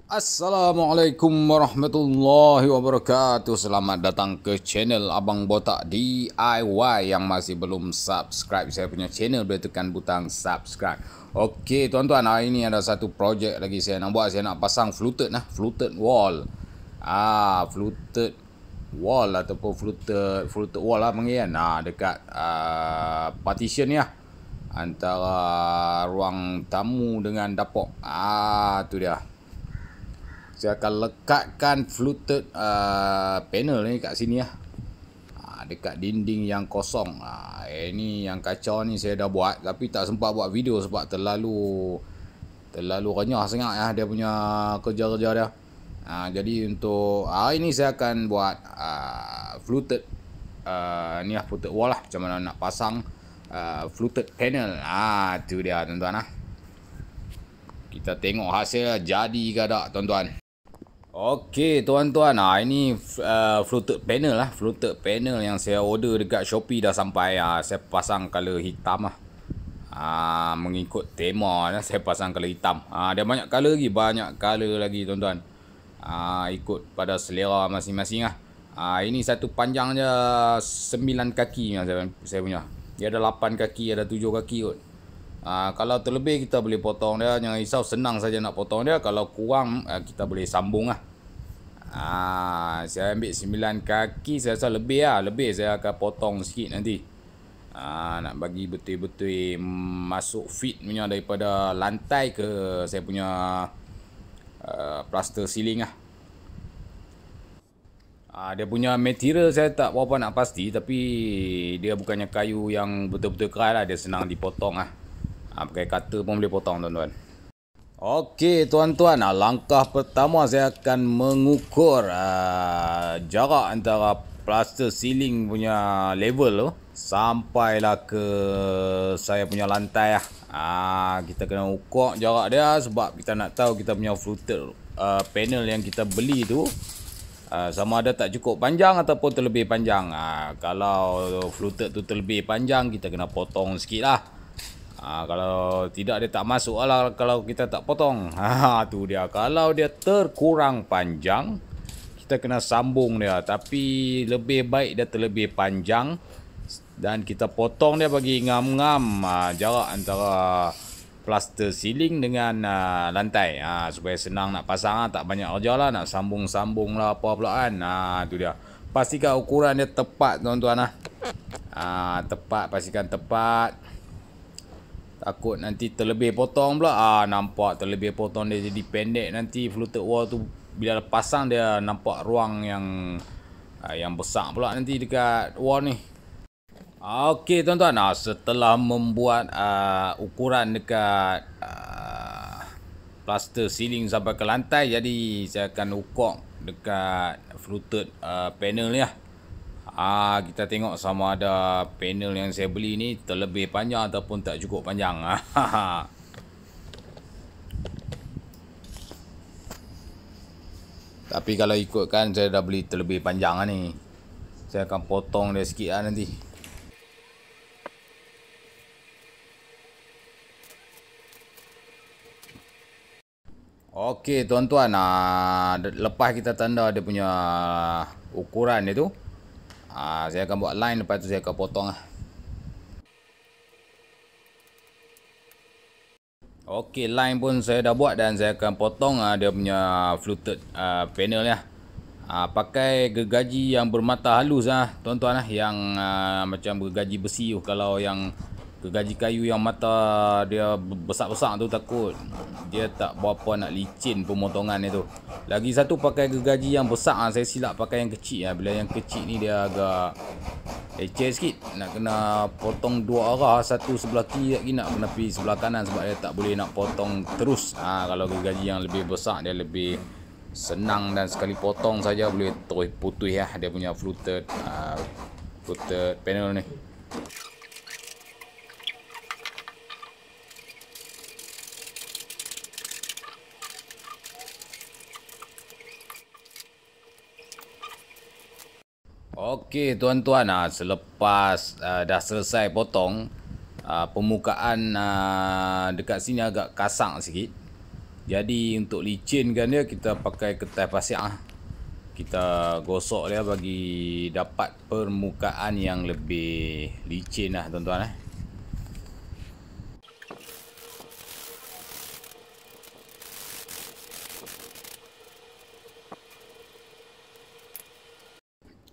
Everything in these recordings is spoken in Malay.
Assalamualaikum warahmatullahi wabarakatuh. Selamat datang ke channel Abang Botak DIY. Yang masih belum subscribe saya punya channel, boleh tekan butang subscribe. Okey tuan-tuan, hari ini ada satu projek lagi saya nak buat. Saya nak pasang fluted wall. Fluted wall ataupun fluted wall lah panggil kan. Dekat partition ni lah, antara ruang tamu dengan dapur. Tu dia. Saya akan lekatkan fluted panel ni kat sini lah. Dekat dinding yang kosong. Ini yang kacau ni saya dah buat, tapi tak sempat buat video sebab terlalu renyah sangat ya dia punya kerja-kerja dia. Jadi untuk hari ni saya akan buat fluted ni lah, fluted wall lah. Macam mana nak pasang fluted panel. Tu dia tuan-tuan lah. Kita tengok hasil jadi ke tak tuan-tuan. Okey tuan-tuan, ini fluted panel lah. Fluted panel yang saya order dekat Shopee dah sampai. Saya pasang color hitam lah. Mengikut tema lah, saya pasang color hitam. Dia banyak color lagi tuan-tuan. Ikut pada selera masing-masing lah. Ini satu panjang je 9 kaki yang saya punya. Dia ada 8 kaki, ada 7 kaki kot. Kalau terlebih kita boleh potong dia, jangan risau, senang saja nak potong dia. Kalau kurang kita boleh sambung lah. Saya ambil 9 kaki, saya rasa lebih lah. Lebih saya akan potong sikit nanti. Nak bagi betul-betul masuk fit punya daripada lantai ke saya punya plaster ceiling lah. Dia punya material saya tak berapa nak pasti, tapi dia bukannya kayu yang betul-betul keras lah. Dia senang dipotong lah. Pakai cutter pun boleh potong tuan-tuan. Okey tuan-tuan, langkah pertama saya akan mengukur jarak antara plaster ceiling punya level tu sampailah ke saya punya lantai lah. Kita kena ukur jarak dia sebab kita nak tahu kita punya fluted panel yang kita beli tu sama ada tak cukup panjang ataupun terlebih panjang. Kalau fluted tu terlebih panjang, kita kena potong sikit lah. Kalau tidak, dia tak masuk lah kalau kita tak potong. Tu dia. Kalau dia terkurang panjang, kita kena sambung dia. Tapi lebih baik dia terlebih panjang dan kita potong dia bagi ngam-ngam jarak antara plaster ceiling dengan lantai. Supaya senang nak pasang, tak banyak kerja lah, nak sambung-sambung lah apa pula kan. Tu dia. Pastikan ukuran dia tepat tuan-tuan lah. Tepat, pastikan tepat. Takut nanti terlebih potong pula. Nampak terlebih potong, dia jadi pendek. Nanti fluted wall tu bila pasang dia nampak ruang yang besar pula nanti dekat wall ni. Okey tuan-tuan, setelah membuat ukuran dekat plaster ceiling sampai ke lantai, jadi saya akan ukur dekat fluted panel ni lah. Kita tengok sama ada panel yang saya beli ni terlebih panjang ataupun tak cukup panjang. Tapi kalau ikutkan saya dah beli terlebih panjang lah ni. Saya akan potong dia sikit lah nanti. Okey tuan-tuan, lepas kita tanda dia punya ukuran dia tu, saya akan buat line, lepas tu saya akan potong lah. Okey, line pun saya dah buat dan saya akan potong dia punya fluted panel ni lah. Pakai gergaji yang bermata halus lah tuan-tuan lah, yang macam gergaji besi tu. Kalau yang gergaji kayu yang mata dia besar-besar tu, takut dia tak berapa nak licin pemotongan itu. Lagi satu pakai gergaji yang besar, saya silap pakai yang kecil. Bila yang kecil ni dia agak leceh sikit. Nak kena potong dua arah, satu sebelah kiri lagi nak kena pergi sebelah kanan, sebab dia tak boleh nak potong terus. Kalau gergaji yang lebih besar dia lebih senang, dan sekali potong saja boleh terus putus lah dia punya fluted panel ni. Okey tuan-tuan, selepas dah selesai potong, permukaan dekat sini agak kasar sikit. Jadi untuk licinkan dia kita pakai kertas pasir lah. Kita gosok dia bagi dapat permukaan yang lebih licin lah tuan-tuan.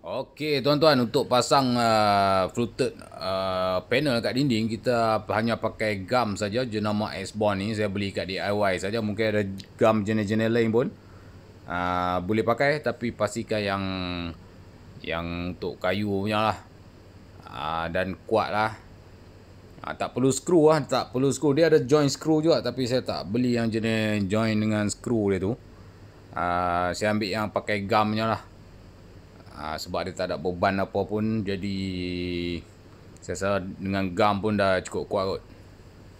Okey tuan-tuan, untuk pasang fluted panel kat dinding kita hanya pakai gam saja jenama S-Bond ni. Saya beli kat DIY saja. Mungkin ada gam jenis-jenis lain pun boleh pakai, tapi pastikan yang untuk kayu punya lah. Dan kuat lah. Tak perlu skru lah, tak perlu skru. Dia ada joint skru juga, tapi saya tak beli yang jenis joint dengan skru dia tu. Saya ambil yang pakai gam punya lah. Sebab dia tak ada beban apa pun, jadi saya rasa dengan gam pun dah cukup kuat kot.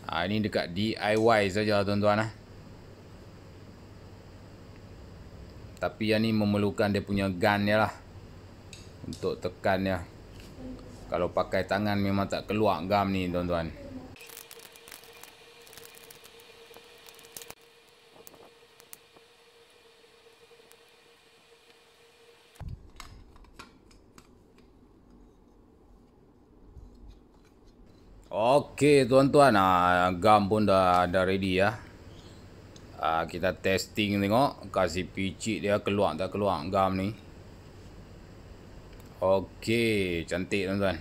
Ini dekat DIY saja tuan-tuan. Tapi yang ni memerlukan dia punya gun dia lah untuk tekan dia. Kalau pakai tangan memang tak keluar gam ni tuan-tuan. Okey tuan-tuan, gam pun dah ready ya. Kita testing tengok, kasih picit dia keluar tak keluar gam ni. Okey, cantik tuan-tuan.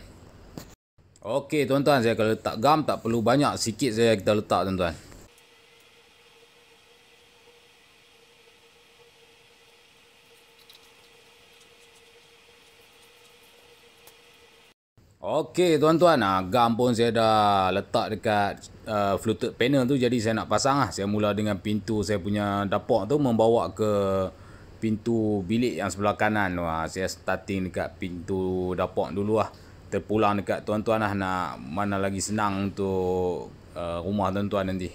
Okey tuan-tuan, saya kalau letak gam tak perlu banyak, sikit saja kita letak tuan-tuan. Okey tuan-tuan, gam pun saya dah letak dekat fluted panel tu. Jadi saya nak pasang lah. Saya mula dengan pintu saya punya dapur tu, membawa ke pintu bilik yang sebelah kanan. Saya starting dekat pintu dapur dulu lah. Terpulang dekat tuan-tuan lah, nak mana lagi senang untuk rumah tuan-tuan nanti.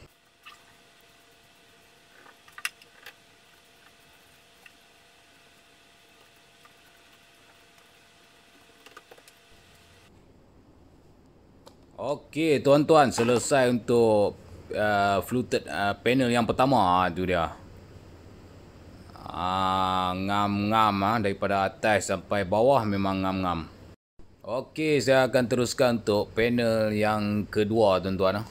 Okey tuan-tuan, selesai untuk fluted panel yang pertama. Tu dia. Ngam-ngam daripada atas sampai bawah memang ngam-ngam. Okey, saya akan teruskan untuk panel yang kedua tuan-tuan.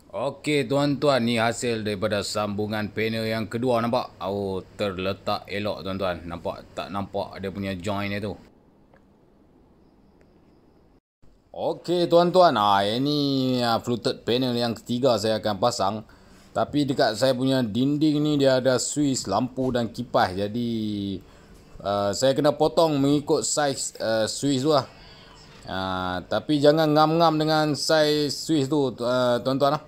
Okey tuan-tuan, ni hasil daripada sambungan panel yang kedua, nampak? Terletak elok tuan-tuan. Nampak tak, nampak dia punya joint dia tu. Okey tuan-tuan, ini fluted panel yang ketiga saya akan pasang. Tapi dekat saya punya dinding ni dia ada switch lampu dan kipas. Jadi saya kena potong mengikut saiz switch tu lah. Tapi jangan ngam-ngam dengan saiz switch tu tuan-tuan lah.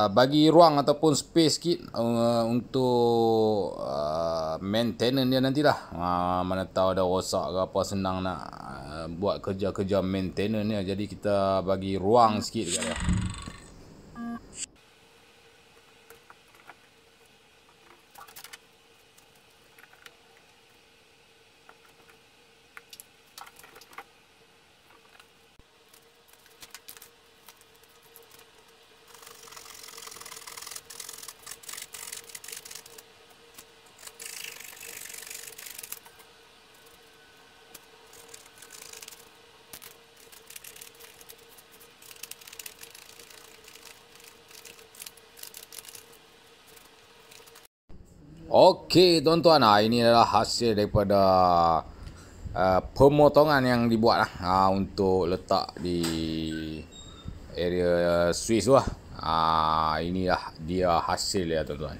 Bagi ruang ataupun space sikit untuk maintenance dia nantilah. Mana tahu ada rosak ke apa, senang nak buat kerja-kerja maintenance dia. Jadi kita bagi ruang sikit dekat dia. Okey tuan-tuan, ini adalah hasil daripada pemotongan yang dibuat lah, untuk letak di area switch tu lah. Inilah dia hasil ya tuan-tuan.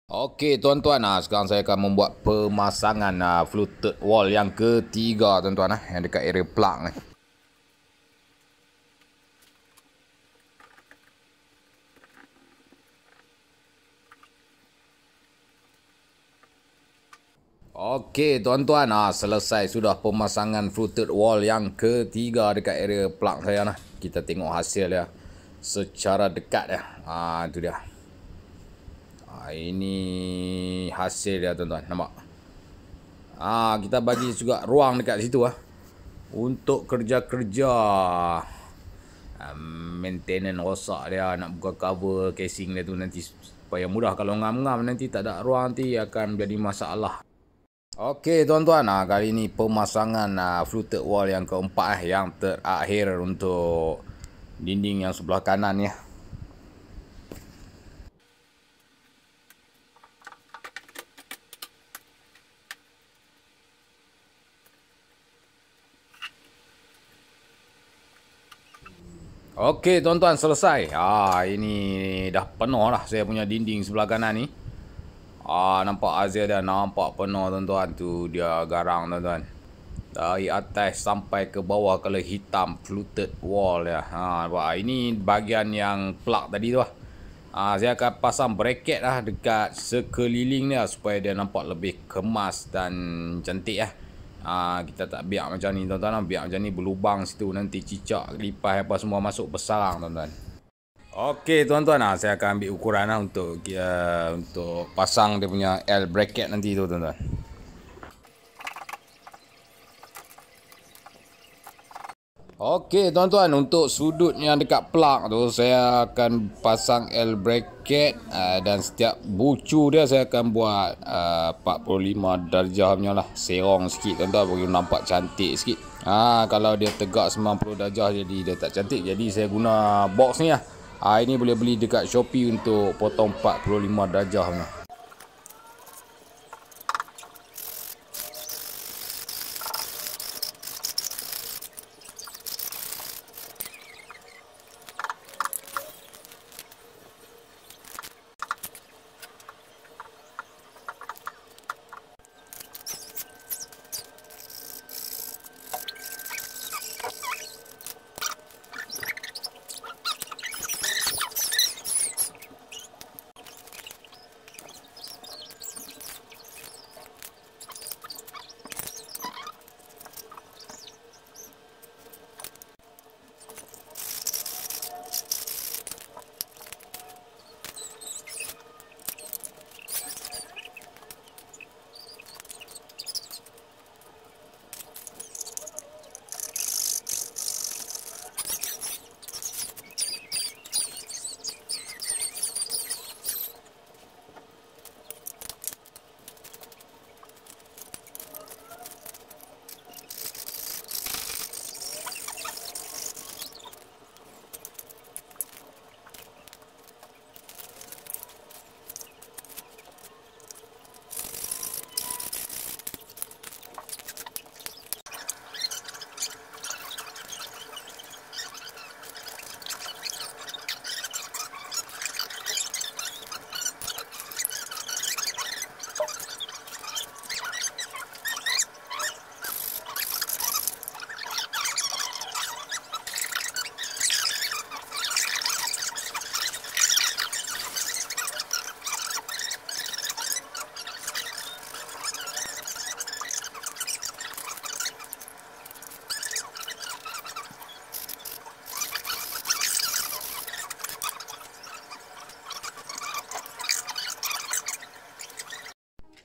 Okey tuan-tuan, sekarang saya akan membuat pemasangan fluted wall yang ketiga tuan-tuan, yang dekat area plug ni. Okey tuan-tuan, selesai sudah pemasangan fluted wall yang ketiga dekat area plug saya. Kita tengok hasil dia secara dekat dia. Itu dia. Ini hasil dia tuan-tuan, nampak? Kita bagi juga ruang dekat situ untuk kerja-kerja maintenance rosak dia, nak buka cover casing dia tu nanti supaya mudah. Kalau ngam-ngam nanti tak ada ruang, nanti akan jadi masalah. Okey tuan-tuan, kali ini pemasangan fluted wall yang keempat yang terakhir untuk dinding yang sebelah kanan ya. Okey tuan-tuan, selesai. Ini dah penuh lah saya punya dinding sebelah kanan ni. Nampak Azia dah nampak penuh tuan-tuan. Tu dia garang tuan-tuan. Dari atas sampai ke bawah color hitam fluted wall ya. Ini bahagian yang plug tadi tu saya akan pasang bracket dekat sekeliling dia supaya dia nampak lebih kemas dan cantik kita tak biar macam ni tuan-tuan, biar macam ni berlubang situ, nanti cicak, lipas apa semua masuk bersarang tuan-tuan. Okey tuan-tuan, saya akan ambil ukuran untuk pasang dia punya L bracket nanti tu tuan-tuan. Okey tuan-tuan, untuk sudut yang dekat plug tu saya akan pasang L bracket dan setiap bucu dia saya akan buat 45 darjah punya lah, serong sikit tuan-tuan bagi nampak cantik sikit. Kalau dia tegak 90 darjah jadi dia tak cantik, jadi saya guna box ni ini boleh beli dekat Shopee untuk potong 45 darjah punya.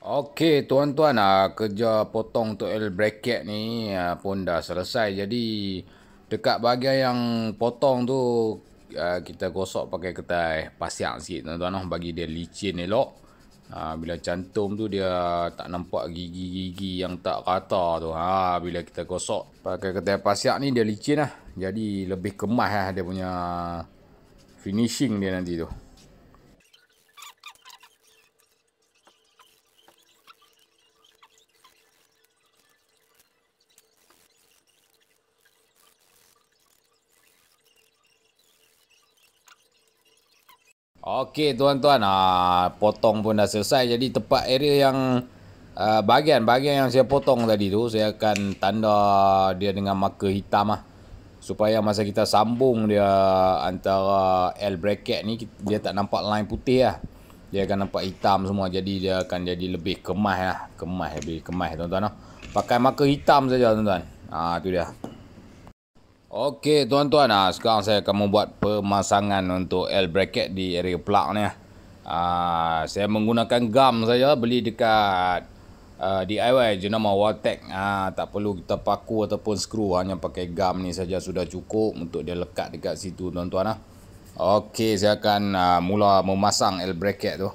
Okey tuan-tuan, kerja potong untuk L bracket ni pun dah selesai. Jadi dekat bahagian yang potong tu kita gosok pakai ketai pasiak sikit tuan-tuan, bagi dia licin elok. Bila cantum tu dia tak nampak gigi-gigi yang tak rata tu. Bila kita gosok pakai ketai pasiak ni dia licin Jadi lebih kemas dia punya finishing dia nanti tu. Okey tuan-tuan, potong pun dah selesai. Jadi tempat area yang bahagian yang saya potong tadi tu, saya akan tanda dia dengan marker hitam supaya masa kita sambung dia antara L bracket ni, dia tak nampak line putih Dia akan nampak hitam semua. Jadi dia akan jadi lebih kemas lebih kemas tuan-tuan. Pakai marker hitam saja tuan-tuan. Tu dia. Okey tuan-tuan, sekarang saya akan membuat pemasangan untuk L bracket di area plug ni Saya menggunakan gam saja, beli dekat DIY jenama Wartech. Tak perlu kita paku ataupun skru, hanya pakai gam ni saja sudah cukup untuk dia lekat dekat situ tuan-tuan. Okey, saya akan mula memasang L bracket tu.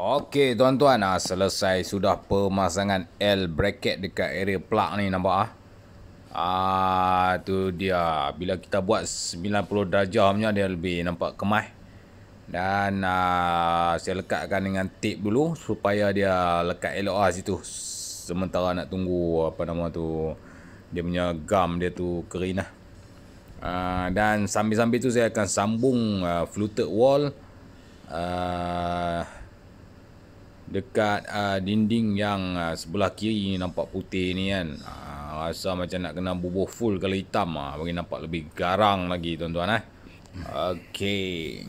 Okey tuan-tuan, selesai sudah pemasangan L bracket dekat area plug ni, nampak tu dia. Bila kita buat 90 darjah punya, dia lebih nampak kemas. Dan saya lekatkan dengan tape dulu supaya dia lekat elok situ. Sementara nak tunggu dia punya gam dia tu kering lah. Dan sambil-sambil tu saya akan sambung fluted wall dekat dinding yang sebelah kiri ni, nampak putih ni kan. Rasa macam nak kena bubuh full kalau hitam, bagi nampak lebih garang lagi tuan-tuan. Okey.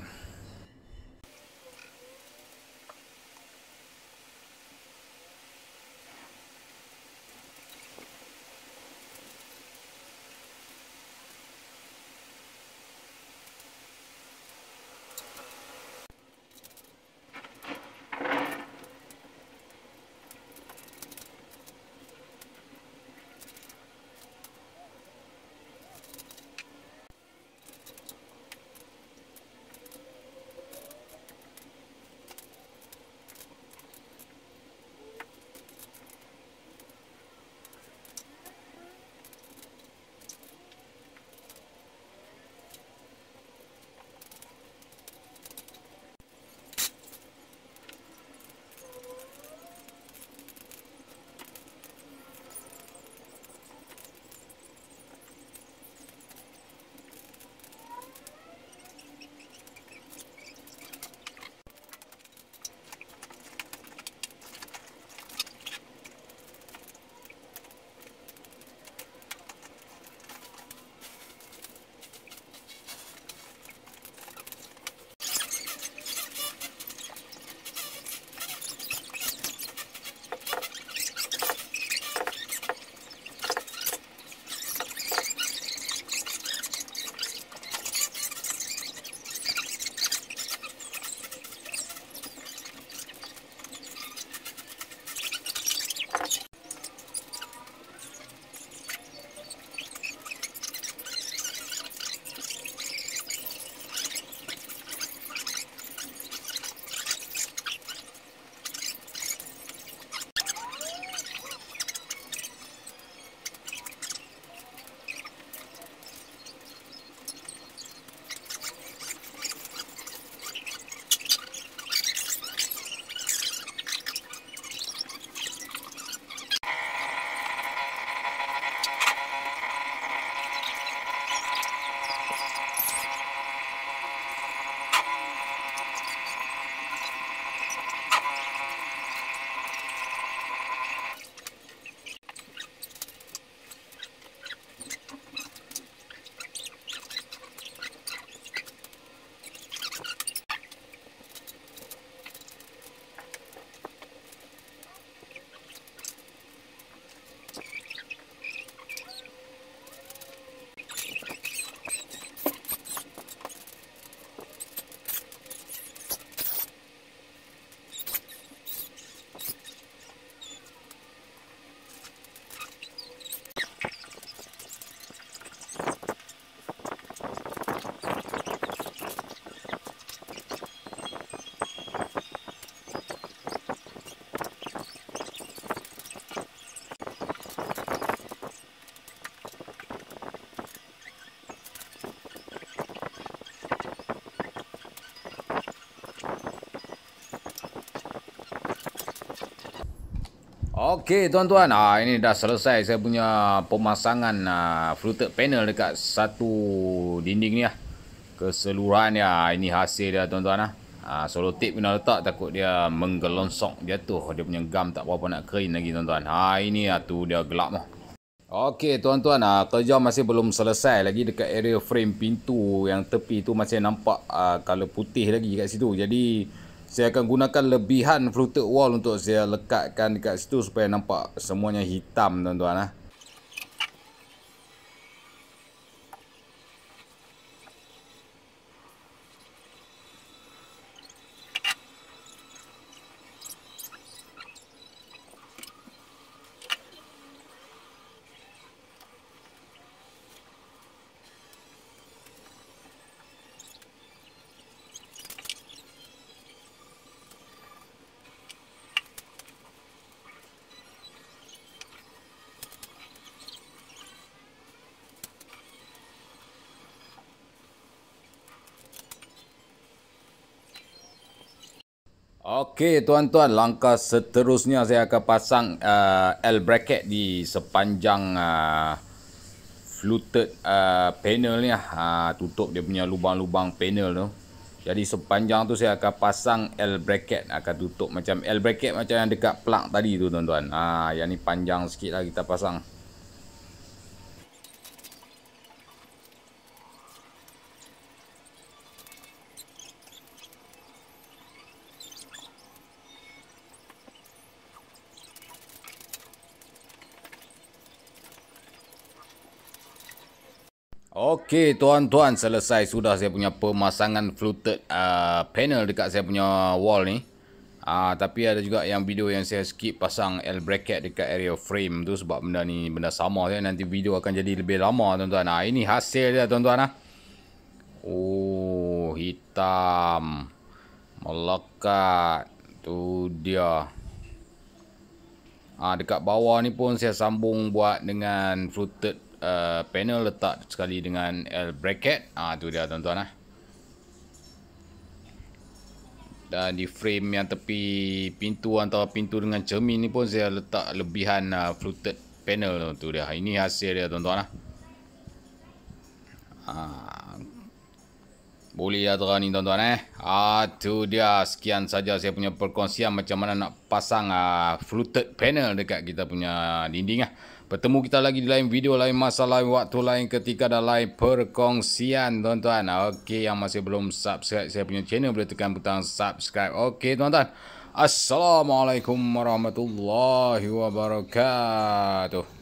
Okey tuan-tuan, ini dah selesai saya punya pemasangan fluted panel dekat satu dinding ni lah. Keseluruhan ya, ini hasil dia tuan-tuan . Selotip kena letak, takut dia menggelonsok jatuh. Dia punya gam tak berapa nak kering lagi tuan-tuan. Ini tu dia gelap lah. Okey tuan-tuan, kerja masih belum selesai lagi dekat area frame pintu yang tepi tu masih nampak color putih lagi kat situ. Jadi saya akan gunakan lebihan fluted wall untuk saya lekatkan dekat situ supaya nampak semuanya hitam tuan-tuan . Okey tuan-tuan, langkah seterusnya saya akan pasang L bracket di sepanjang fluted panel ni tutup dia punya lubang-lubang panel tu. Jadi sepanjang tu saya akan pasang L bracket, akan tutup macam L bracket macam yang dekat plug tadi tu tuan-tuan. Yang ni panjang sikit lah kita pasang. Okey tuan-tuan, selesai sudah saya punya pemasangan fluted panel dekat saya punya wall ni. Tapi ada juga yang video yang saya skip pasang L bracket dekat area frame tu sebab benda ni benda sama je, nanti video akan jadi lebih lama tuan-tuan. Ini hasil dia tuan-tuan . Oh, hitam melekat tu dia. Dekat bawah ni pun saya sambung buat dengan fluted panel, letak sekali dengan L bracket. Tu dia tuan-tuan . Dan di frame yang tepi pintu, antara pintu dengan cermin ni pun saya letak lebihan fluted panel tu dia. Ini hasil dia tuan-tuan . Boleh lah terang ni tuan-tuan . Tu dia, sekian saja saya punya perkongsian macam mana nak pasang fluted panel dekat kita punya dinding . Bertemu kita lagi di lain video, lain masa, lain waktu, lain ketika dan lain perkongsian tuan-tuan . Okey, yang masih belum subscribe saya punya channel boleh tekan butang subscribe. Okey tuan-tuan. Assalamualaikum warahmatullahi wabarakatuh.